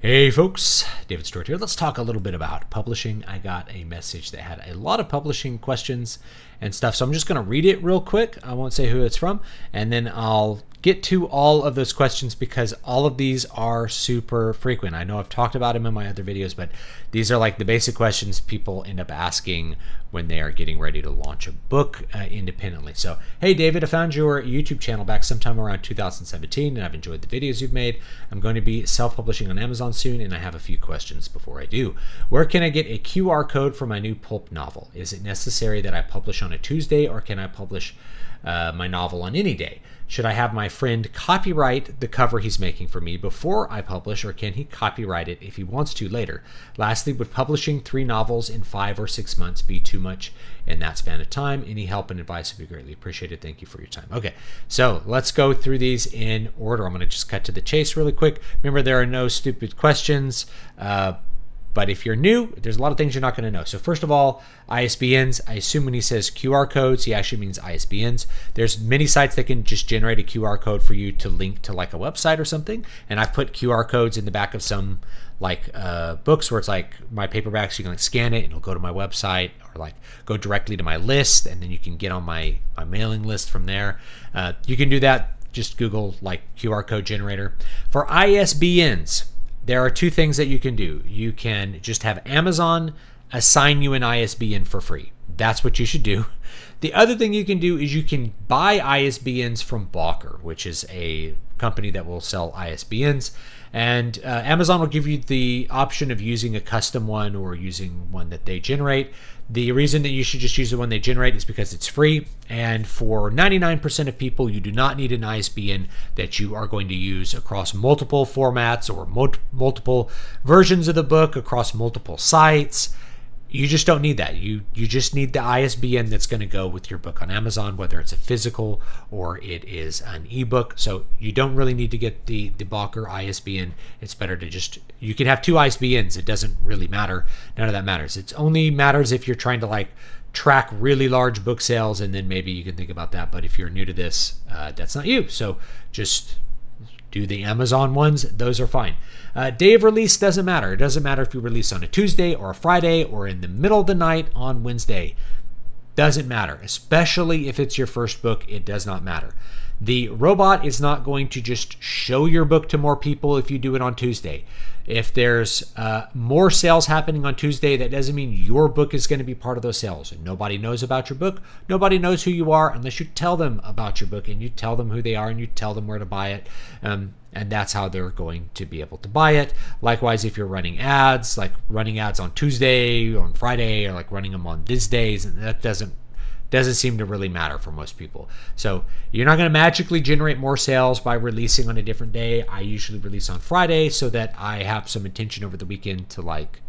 Hey folks, David Stewart here. Let's talk a little bit about publishing. I got a message that had a lot of publishing questions and stuff, so I'm just going to read it real quick. I won't say who it's from, and then I'll get to all of those questions because all of these are super frequent. I know I've talked about them in my other videos, but these are like the basic questions people end up asking when they are getting ready to launch a book independently. So, hey David, I found your YouTube channel back sometime around 2017 and I've enjoyed the videos you've made. I'm going to be self-publishing on Amazon soon and I have a few questions before I do. Where can I get a QR code for my new pulp novel? Is it necessary that I publish on a Tuesday or can I publish my novel on any day? Should I have my friend copyright the cover he's making for me before I publish, or can he copyright it if he wants to later? Lastly, would publishing 3 novels in 5 or 6 months be too much in that span of time? Any help and advice would be greatly appreciated. Thank you for your time. Okay, so let's go through these in order. I'm going to just cut to the chase really quick. Remember, there are no stupid questions. But if you're new, there's a lot of things you're not going to know. So first of all, ISBNs, I assume when he says QR codes, he actually means ISBNs. There's many sites that can just generate a QR code for you to link to like a website or something. And I've put QR codes in the back of some like books where it's like my paperbacks, you can like scan it and it'll go to my website or like go directly to my list. And then you can get on my mailing list from there. You can do that. Just Google like QR code generator. For ISBNs, there are 2 things that you can do. You can just have Amazon assign you an ISBN for free. That's what you should do. The other thing you can do is you can buy ISBNs from Bawker, which is a company that will sell ISBNs. And Amazon will give you the option of using a custom one or using one that they generate. The reason that you should just use the one they generate is because it's free. And for 99% of people, you do not need an ISBN that you are going to use across multiple formats or multiple versions of the book across multiple sites. You just don't need that. You just need the ISBN that's going to go with your book on Amazon, whether it's a physical or it is an ebook. So you don't really need to get the Bawker ISBN. It's better to just, you can have 2 ISBNs. It doesn't really matter. None of that matters. It only matters if you're trying to like track really large book sales, and then maybe you can think about that. But if you're new to this, that's not you. So just do the Amazon ones. Those are fine. Day of release doesn't matter. It doesn't matter if you release on a Tuesday or a Friday or in the middle of the night on Wednesday. Doesn't matter, especially if it's your first book. It does not matter. The robot is not going to just show your book to more people if you do it on Tuesday. If there's more sales happening on Tuesday, that doesn't mean your book is going to be part of those sales. Nobody knows about your book. Nobody knows who you are unless you tell them about your book and you tell them who they are and you tell them where to buy it. And that's how they're going to be able to buy it. Likewise, if you're running ads, like running ads on Tuesday or on Friday, or like running them on these days, that doesn't seem to really matter for most people. So you're not going to magically generate more sales by releasing on a different day. I usually release on Friday so that I have some intention over the weekend to like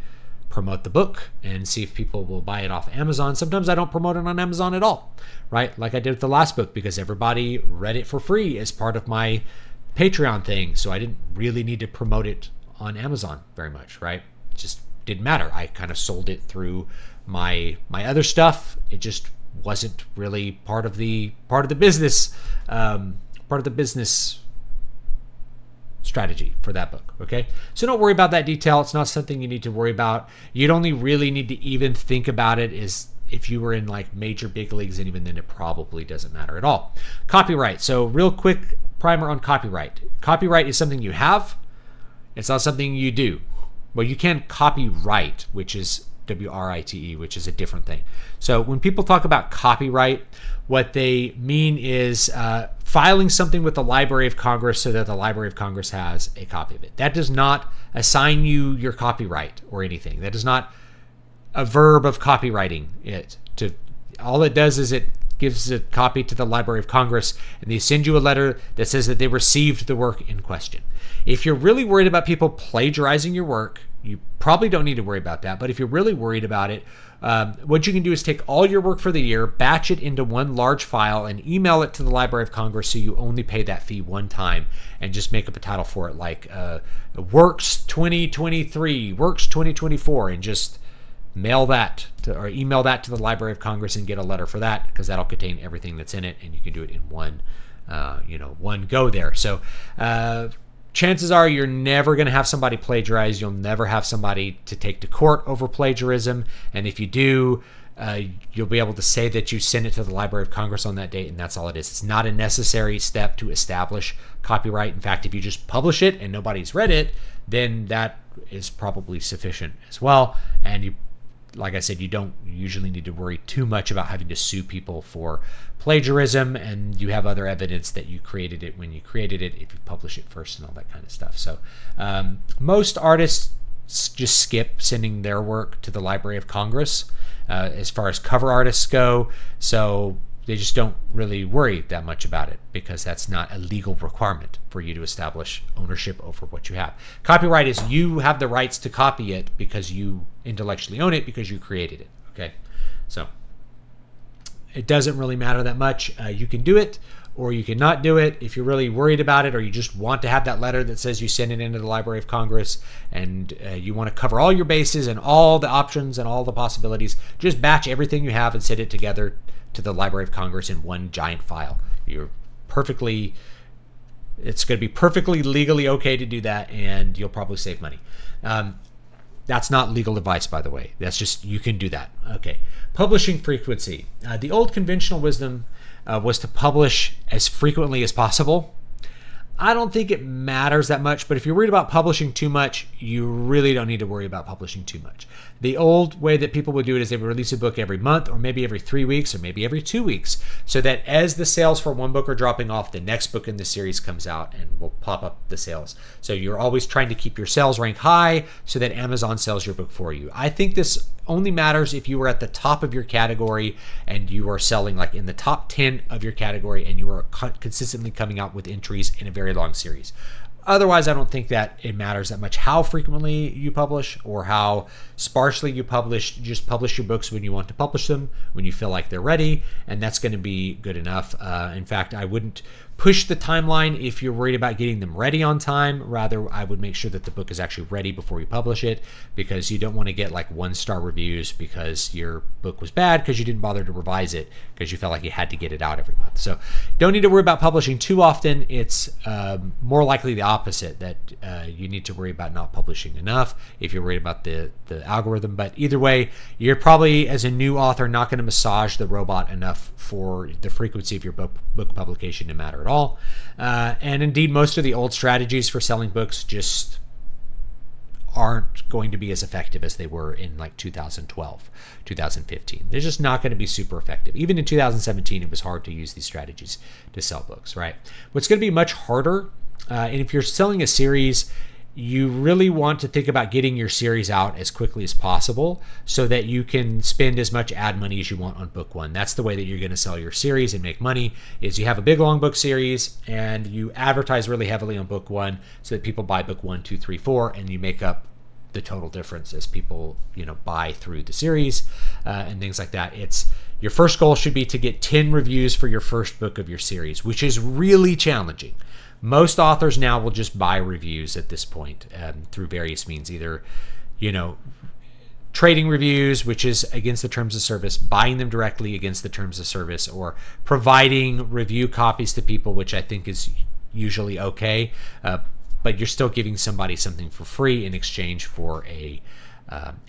promote the book and see if people will buy it off Amazon. Sometimes I don't promote it on Amazon at all, right? Like I did with the last book because everybody read it for free as part of my Patreon thing. So I didn't really need to promote it on Amazon very much, right? It just didn't matter. I kind of sold it through my other stuff. It just wasn't really part of the business strategy for that book. Okay, so don't worry about that detail. It's not something you need to worry about. You'd only really need to even think about it is if you were in like major big leagues, and even then it probably doesn't matter at all. Copyright. So real quick primer on copyright. Copyright is something you have. It's not something you do. Well, you can copyright, which is W-R-I-T-E, which is a different thing. So when people talk about copyright, what they mean is filing something with the Library of Congress so that the Library of Congress has a copy of it. That does not assign you your copyright or anything. That is not a verb of copywriting it. All it does is it gives a copy to the Library of Congress, and they send you a letter that says that they received the work in question. If you're really worried about people plagiarizing your work, you probably don't need to worry about that. But if you're really worried about it, what you can do is take all your work for the year, batch it into one large file, and email it to the Library of Congress so you only pay that fee one time, and just make up a title for it like Works 2023, Works 2024, and just mail that to, or email that to the Library of Congress and get a letter for that, because that'll contain everything that's in it, and you can do it in one, one go there. So chances are you're never going to have somebody plagiarize. You'll never have somebody to take to court over plagiarism. And if you do, you'll be able to say that you sent it to the Library of Congress on that date, and that's all it is. It's not a necessary step to establish copyright. In fact, if you just publish it and nobody's read it, then that is probably sufficient as well. And you, like I said, you don't usually need to worry too much about having to sue people for plagiarism, and you have other evidence that you created it when you created it if you publish it first and all that kind of stuff. So most artists just skip sending their work to the Library of Congress as far as cover artists go, so they just don't really worry that much about it because that's not a legal requirement for you to establish ownership over what you have. Copyright is you have the rights to copy it because you intellectually own it because you created it. Okay, so it doesn't really matter that much. You can do it or you can not do it. If you're really worried about it, or you just want to have that letter that says you send it into the Library of Congress, and you want to cover all your bases and all the options and all the possibilities, just batch everything you have and send it together to the Library of Congress in one giant file. It's going to be perfectly legally okay to do that, and you'll probably save money. That's not legal advice, by the way. That's just, you can do that. Okay. Publishing frequency. The old conventional wisdom was to publish as frequently as possible. I don't think it matters that much, but if you're worried about publishing too much, you really don't need to worry about publishing too much. The old way that people would do it is they would release a book every month, or maybe every 3 weeks, or maybe every 2 weeks, so that as the sales for one book are dropping off, the next book in the series comes out and will pop up the sales. So you're always trying to keep your sales rank high so that Amazon sells your book for you. I think this only matters if you were at the top of your category and you are selling like in the top 10 of your category and you are consistently coming out with entries in a very long series. Otherwise, I don't think that it matters that much how frequently you publish or how sparsely you publish. Just publish your books when you want to publish them, when you feel like they're ready, and that's going to be good enough. In fact, I wouldn't push the timeline if you're worried about getting them ready on time. Rather, I would make sure that the book is actually ready before you publish it, because you don't want to get like 1-star reviews because your book was bad because you didn't bother to revise it because you felt like you had to get it out every month. So don't need to worry about publishing too often. It's more likely the opposite, that you need to worry about not publishing enough if you're worried about the algorithm. But either way, you're probably, as a new author, not going to massage the robot enough for the frequency of your book publication to matter at all. And indeed, most of the old strategies for selling books just aren't going to be as effective as they were in like 2012, 2015. They're just not going to be super effective. Even in 2017, it was hard to use these strategies to sell books, right? What's going to be much harder, and if you're selling a series, you really want to think about getting your series out as quickly as possible so that you can spend as much ad money as you want on book one. That's the way that you're going to sell your series and make money, is you have a big long book series and you advertise really heavily on book one so that people buy book 1, 2, 3, 4, and you make up the total difference as people, buy through the series and things like that. Your first goal should be to get 10 reviews for your first book of your series, which is really challenging. Most authors now will just buy reviews at this point through various means, either, trading reviews, which is against the terms of service, buying them directly against the terms of service, or providing review copies to people, which I think is usually okay. But you're still giving somebody something for free in exchange for a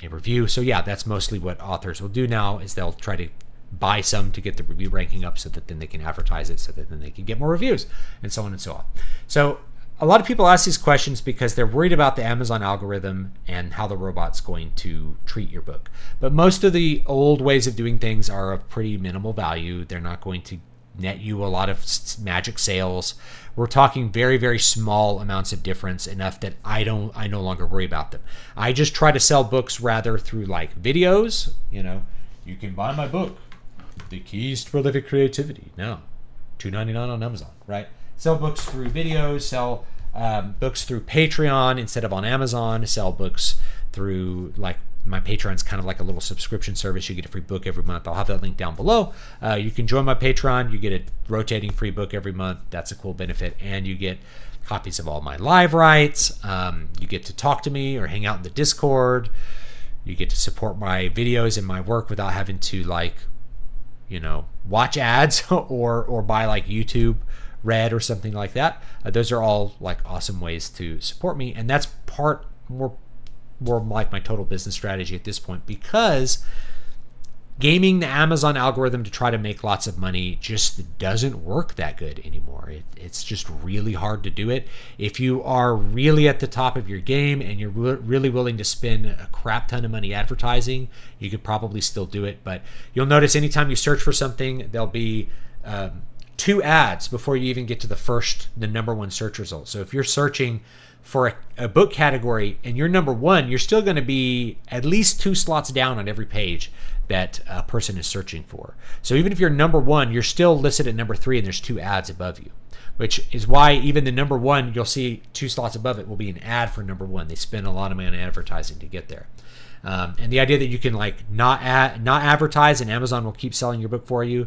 review. So yeah, that's mostly what authors will do now, is they'll try to buy some to get the review ranking up so that then they can advertise it, so that then they can get more reviews, and so on and so on. So a lot of people ask these questions because they're worried about the Amazon algorithm and how the robot's going to treat your book. But most of the old ways of doing things are of pretty minimal value. They're not going to net you a lot of magic sales. We're talking very, very small amounts of difference, enough that I no longer worry about them. I just try to sell books rather through like videos. You can buy my book, The Keys to Prolific Creativity, now $2.99 on Amazon, right? Sell books through videos, sell books through Patreon instead of on Amazon, sell books through, like, my Patreon's kind of like a little subscription service. You get a free book every month. I'll have that link down below. You can join my Patreon. You get a rotating free book every month. That's a cool benefit. And you get copies of all my live writes. You get to talk to me or hang out in the Discord. You get to support my videos and my work without having to, like, watch ads or buy like YouTube read or something like that. Those are all like awesome ways to support me, and that's more like my total business strategy at this point, because gaming the Amazon algorithm to try to make lots of money just doesn't work that good anymore. It's just really hard to do it. If you are really at the top of your game and you're really willing to spend a crap ton of money advertising, you could probably still do it. But you'll notice anytime you search for something, there'll be 2 ads before you even get to the number 1 search result. So if you're searching for a book category and you're number 1, you're still going to be at least 2 slots down on every page that a person is searching for. So even if you're number 1, you're still listed at number 3 and there's 2 ads above you, which is why even the number 1, you'll see 2 slots above it will be an ad for number 1. They spend a lot of money on advertising to get there. And the idea that you can like not advertise and Amazon will keep selling your book for you,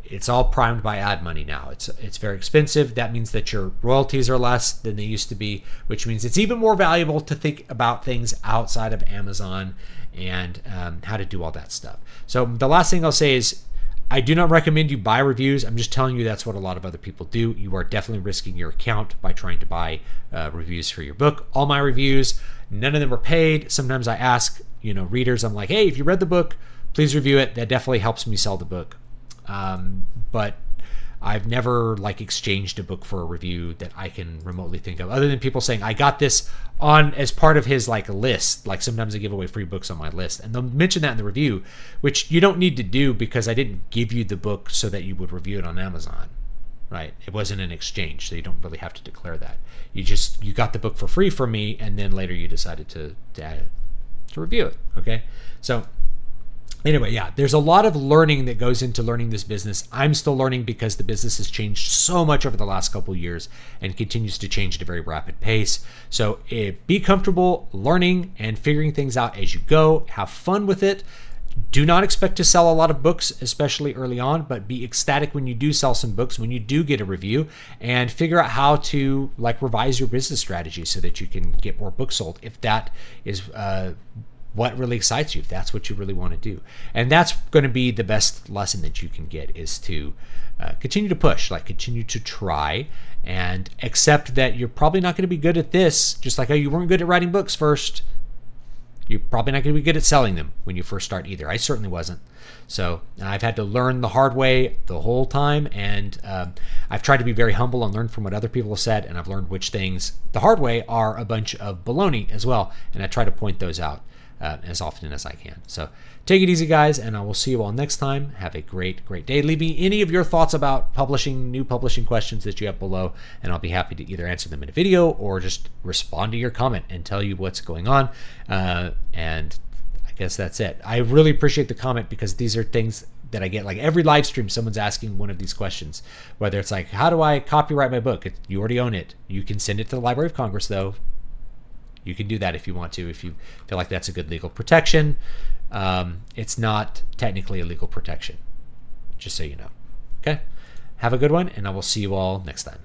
it's all primed by ad money now. It's very expensive. That means that your royalties are less than they used to be, which means it's even more valuable to think about things outside of Amazon and how to do all that stuff. So the last thing I'll say is I do not recommend you buy reviews. I'm just telling you that's what a lot of other people do. You are definitely risking your account by trying to buy reviews for your book. All my reviews, none of them are paid. Sometimes I ask readers, I'm like, hey, if you read the book, please review it. That definitely helps me sell the book. But I've never like exchanged a book for a review that I can remotely think of, other than people saying I got this on as part of his like list. Like sometimes I give away free books on my list, and they'll mention that in the review, which you don't need to do because I didn't give you the book so that you would review it on Amazon, right? It wasn't an exchange, so you don't really have to declare that. You got the book for free from me, and then later you decided to review it. Okay, so. Anyway, yeah, there's a lot of learning that goes into learning this business. I'm still learning because the business has changed so much over the last couple of years and continues to change at a very rapid pace. So be comfortable learning and figuring things out as you go. Have fun with it. Do not expect to sell a lot of books, especially early on, but be ecstatic when you do sell some books, when you do get a review, and figure out how to like revise your business strategy so that you can get more books sold, if that is what really excites you, if that's what you really want to do. And that's going to be the best lesson that you can get, is to continue to push, like continue to try and accept that you're probably not going to be good at this, just like how you weren't good at writing books first. You're probably not going to be good at selling them when you first start either. I certainly wasn't. So I've had to learn the hard way the whole time, and I've tried to be very humble and learn from what other people have said, and I've learned which things the hard way are a bunch of baloney as well, and I try to point those out as often as I can. So take it easy, guys, and I will see you all next time. Have a great day. Leave me any of your thoughts about new publishing questions that you have below, and I'll be happy to either answer them in a video or just respond to your comment and tell you what's going on. And I guess that's it. I really appreciate the comment, because these are things that I get. Like every live stream, someone's asking one of these questions, whether it's like, how do I copyright my book? You already own it. You can send it to the Library of Congress, though. You can do that if you want to, if you feel like that's a good legal protection. It's not technically a legal protection, just so you know. Okay? Have a good one, and I will see you all next time.